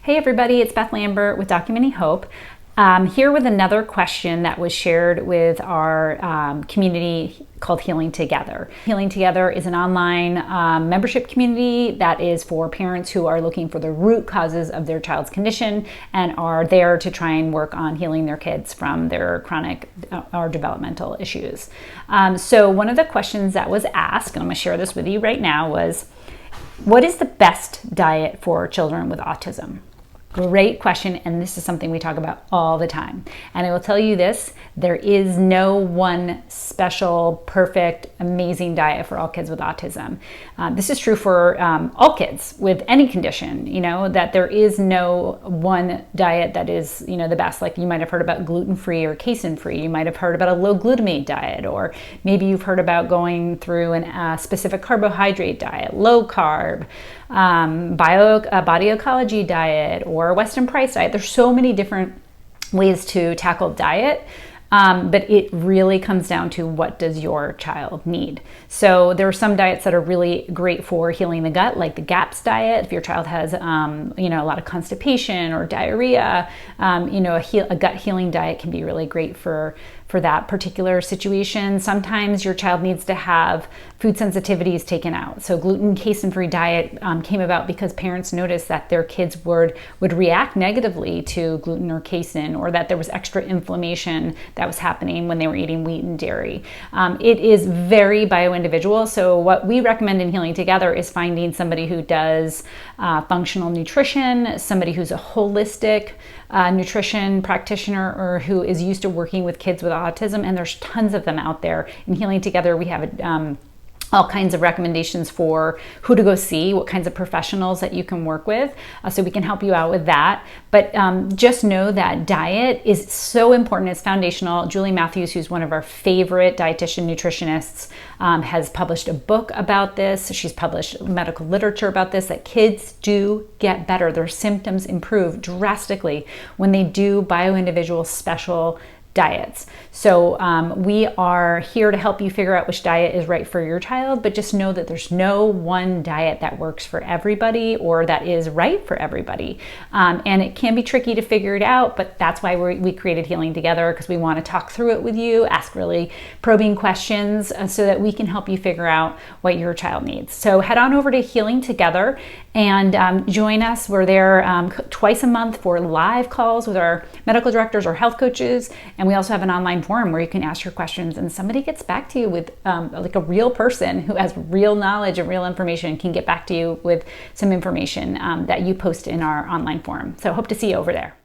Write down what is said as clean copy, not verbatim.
Hey everybody, it's Beth Lambert with Documenting Hope. Here with another question that was shared with our community called Healing Together. Healing Together is an online membership community that is for parents who are looking for the root causes of their child's condition and are there to try and work on healing their kids from their chronic or developmental issues. So one of the questions that was asked, and I'm going to share this with you right now, was what is the best diet for children with autism? Great question, and this is something we talk about all the time. And I will tell you this, there is no one special, perfect, amazing diet for all kids with autism. This is true for all kids with any condition, that there is no one diet that is, the best. Like you might have heard about gluten-free or casein-free. You might have heard about a low glutamate diet, or maybe you've heard about going through a specific carbohydrate diet, low carb, body ecology diet, or Weston Price diet. There's so many different ways to tackle diet, but it really comes down to what does your child need. So there are some diets that are really great for healing the gut, like the GAPS diet. If your child has, a lot of constipation or diarrhea, a gut healing diet can be really great for that particular situation. Sometimes your child needs to have food sensitivities taken out. So gluten casein-free diet came about because parents noticed that their kids would react negatively to gluten or casein, or that there was extra inflammation that was happening when they were eating wheat and dairy. It is very bio-individual. So what we recommend in Healing Together is finding somebody who does functional nutrition, somebody who's a holistic nutrition practitioner, or who is used to working with kids with autism, and there's tons of them out there. In Healing Together, we have all kinds of recommendations for who to go see, what kinds of professionals that you can work with, so we can help you out with that. But just know that diet is so important, it's foundational. Julie Matthews, who's one of our favorite dietitian nutritionists, has published a book about this. She's published medical literature about this, that kids do get better. Their symptoms improve drastically when they do bio-individual special diets. So we are here to help you figure out which diet is right for your child, but just know that there's no one diet that works for everybody or that is right for everybody. And it can be tricky to figure it out, but that's why we created Healing Together, because we want to talk through it with you, ask really probing questions so that we can help you figure out what your child needs. So head on over to Healing Together and join us. We're there twice a month for live calls with our medical directors or health coaches. And we also have an online forum where you can ask your questions and somebody gets back to you with like a real person who has real knowledge and real information, can get back to you with some information that you post in our online forum. So hope to see you over there.